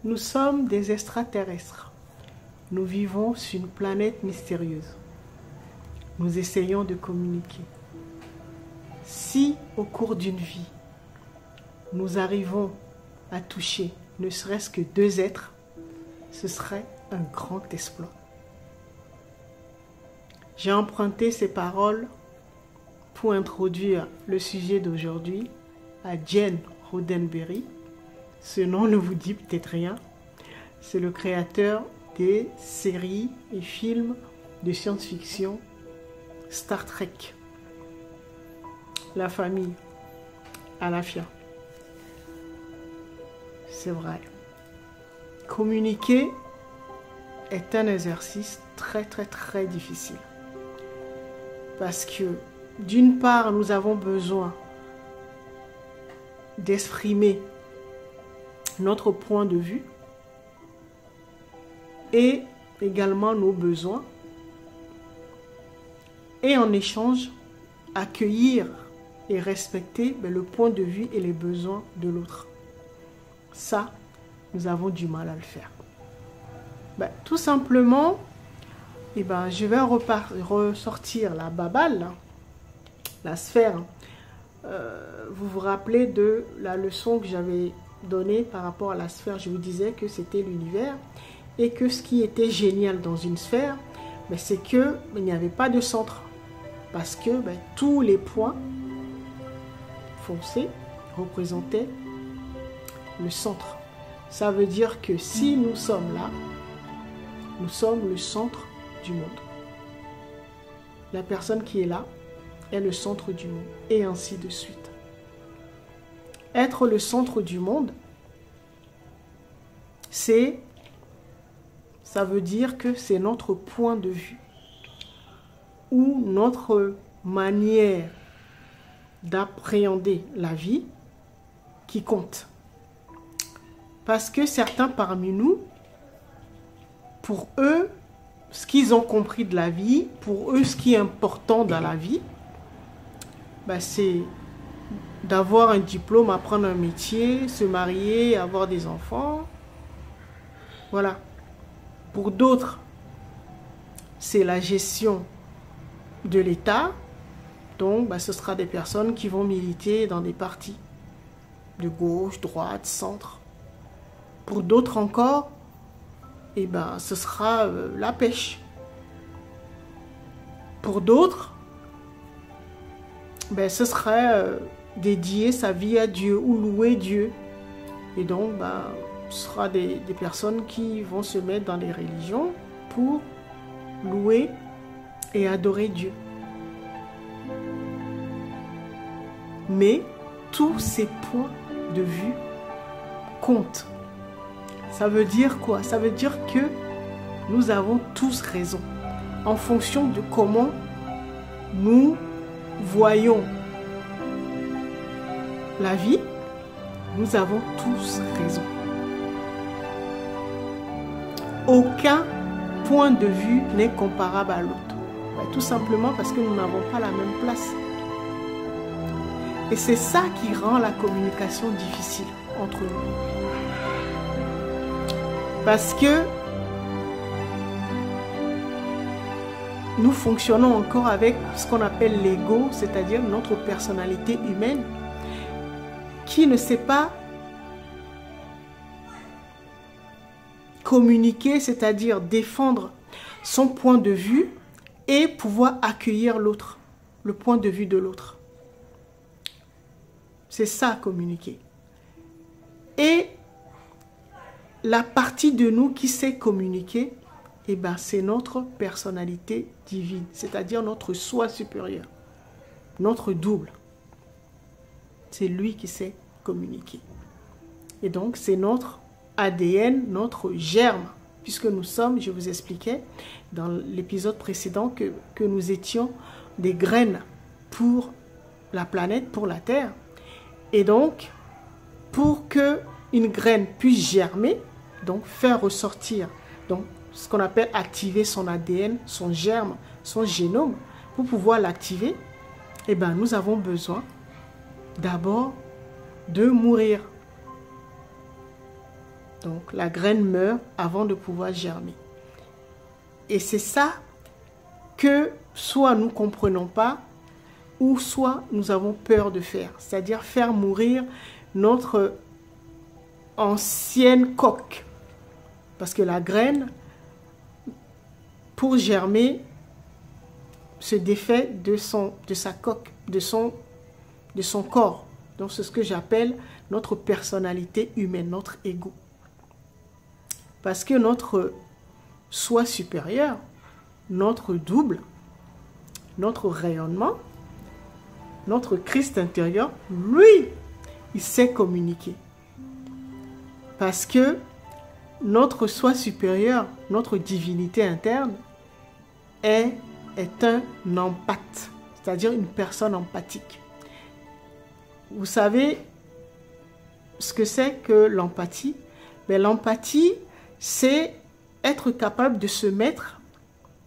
Nous sommes des extraterrestres. Nous vivons sur une planète mystérieuse. Nous essayons de communiquer. Si, au cours d'une vie, nous arrivons à toucher ne serait-ce que 2 êtres, ce serait un grand exploit. J'ai emprunté ces paroles pour introduire le sujet d'aujourd'hui à Gene Roddenberry. Ce nom ne vous dit peut-être rien. C'est le créateur des séries et films de science-fiction Star Trek. La famille Alafia. C'est vrai. Communiquer est un exercice très difficile. Parce que d'une part, nous avons besoin d'exprimer notre point de vue et également nos besoins. Et en échange, accueillir et respecter le point de vue et les besoins de l'autre. Ça, nous avons du mal à le faire. Tout simplement, je vais ressortir la babale, la sphère. Vous vous rappelez de la leçon que j'avais donnée par rapport à la sphère. Je vous disais que c'était l'univers et que ce qui était génial dans une sphère, c'est qu'il n'y avait pas de centre. Parce que tous les points foncés représentaient le centre. Ça veut dire que si nous sommes là, nous sommes le centre du monde. La personne qui est là est le centre du monde, et ainsi de suite. Être le centre du monde, ça veut dire que c'est notre point de vue ou notre manière d'appréhender la vie qui compte. Parce que certains parmi nous, pour eux, ce qu'ils ont compris de la vie, pour eux, ce qui est important dans la vie, c'est d'avoir un diplôme, apprendre un métier, se marier, avoir des enfants. Voilà. Pour d'autres, c'est la gestion de l'État. Donc, ce sera des personnes qui vont militer dans des partis de gauche, droite, centre. Pour d'autres encore, ce sera la pêche. Pour d'autres, ce serait dédier sa vie à Dieu ou louer Dieu. Et donc, ce sera des personnes qui vont se mettre dans les religions pour louer et adorer Dieu. Mais tous ces points de vue comptent. Ça veut dire quoi? Ça veut dire que nous avons tous raison. En fonction de comment nous voyons la vie, nous avons tous raison. Aucun point de vue n'est comparable à l'autre. Tout simplement parce que nous n'avons pas la même place. Et c'est ça qui rend la communication difficile entre nous. Parce que nous fonctionnons encore avec ce qu'on appelle l'ego, c'est-à-dire notre personnalité humaine, qui ne sait pas communiquer, c'est-à-dire défendre son point de vue et pouvoir accueillir l'autre, le point de vue de l'autre. C'est ça, communiquer. Et la partie de nous qui sait communiquer, c'est notre personnalité divine, c'est-à-dire notre soi supérieur, notre double. C'est lui qui sait communiquer. Et donc, c'est notre ADN, notre germe, puisque nous sommes, je vous expliquais dans l'épisode précédent que nous étions des graines pour la planète, pour la Terre. Et donc, pour qu'une graine puisse germer, donc faire ressortir ce qu'on appelle activer son ADN, son germe, son génome, pour pouvoir l'activer, nous avons besoin d'abord de mourir. Donc la graine meurt avant de pouvoir germer. Et c'est ça que soit nous ne comprenons pas, ou soit nous avons peur de faire. C'est-à-dire faire mourir notre ancienne coque. Parce que la graine, pour germer, se défait de sa coque, de son corps. Donc c'est ce que j'appelle notre personnalité humaine, notre ego. Parce que notre soi supérieur, notre double, notre rayonnement, notre Christ intérieur, lui, il sait communiquer. Parce que notre soi supérieur, notre divinité interne, est un empathe, c'est-à-dire une personne empathique. Vous savez ce que c'est que l'empathie? L'empathie, c'est être capable de se mettre,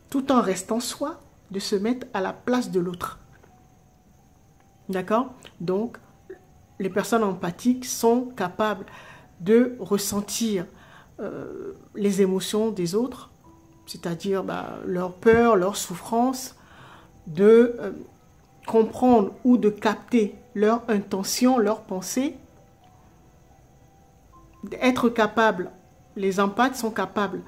tout en restant soi, de se mettre à la place de l'autre. D'accord? Donc, les personnes empathiques sont capables de ressentir les émotions des autres, c'est-à-dire leur peur, leur souffrance, de comprendre ou de capter leur intention, leur pensée, d'être capable, les empathes sont capables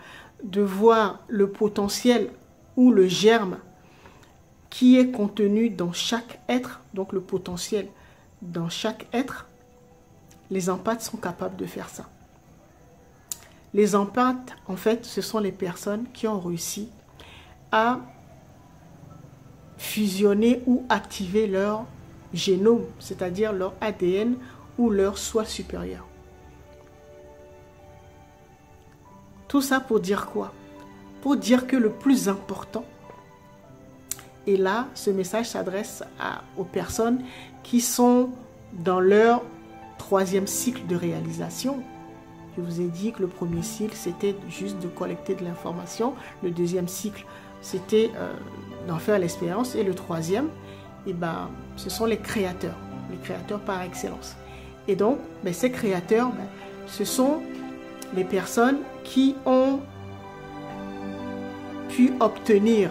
de voir le potentiel ou le germe qui est contenu dans chaque être, donc le potentiel dans chaque être. Les empathes sont capables de faire ça. Les empathes, en fait, ce sont les personnes qui ont réussi à fusionner ou activer leur génome, c'est-à-dire leur ADN ou leur soi supérieur. Tout ça pour dire quoi? Pour dire que le plus important, et là, ce message s'adresse aux personnes qui sont dans leur 3e cycle de réalisation. Je vous ai dit que le premier cycle, c'était juste de collecter de l'information. Le 2e cycle, c'était d'en faire l'expérience. Et le 3e, ce sont les créateurs par excellence. Et donc, ces créateurs, ce sont les personnes qui ont pu obtenir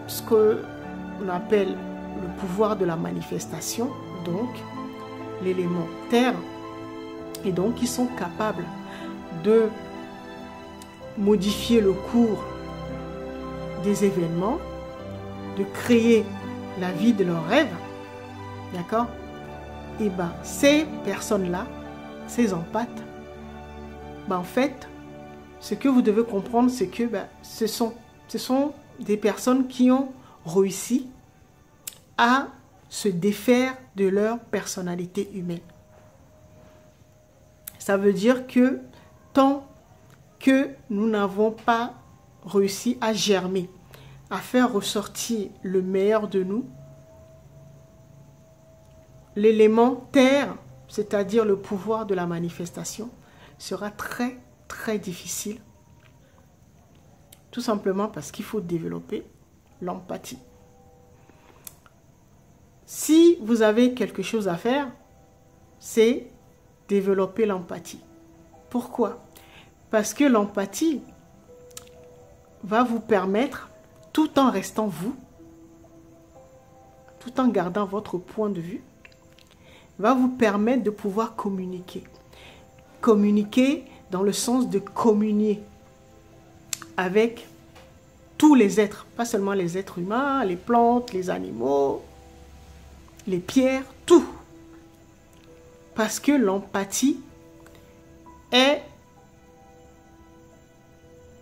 ce qu'on appelle le pouvoir de la manifestation, donc l'élément terre, et donc ils sont capables de modifier le cours des événements, de créer la vie de leurs rêves, d'accord? Et ces personnes-là, ces empathes, en fait, ce que vous devez comprendre, c'est que ce sont des personnes qui ont réussi à se défaire de leur personnalité humaine. Ça veut dire que tant que nous n'avons pas réussi à germer, à faire ressortir le meilleur de nous, l'élément terre, c'est-à-dire le pouvoir de la manifestation, sera très, très difficile. Tout simplement parce qu'il faut développer l'empathie. Si vous avez quelque chose à faire, c'est développer l'empathie. Pourquoi? Parce que l'empathie va vous permettre, tout en restant vous, tout en gardant votre point de vue, va vous permettre de pouvoir communiquer. Communiquer dans le sens de communier avec tous les êtres, pas seulement les êtres humains, les plantes, les animaux, les pierres, tout. Parce que l'empathie est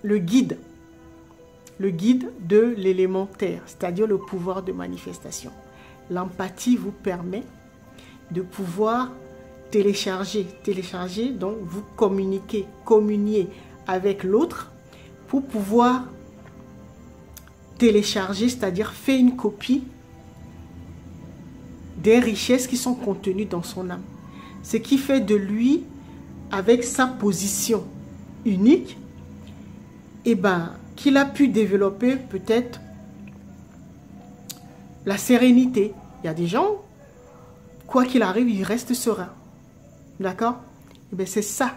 le guide de l'élément terre, c'est-à-dire le pouvoir de manifestation. L'empathie vous permet de pouvoir télécharger, donc vous communier avec l'autre pour pouvoir télécharger, c'est-à-dire faire une copie des richesses qui sont contenues dans son âme. Ce qui fait de lui, avec sa position unique, qu'il a pu développer peut-être la sérénité. Il y a des gens, quoi qu'il arrive, ils restent sereins. D'accord? C'est ça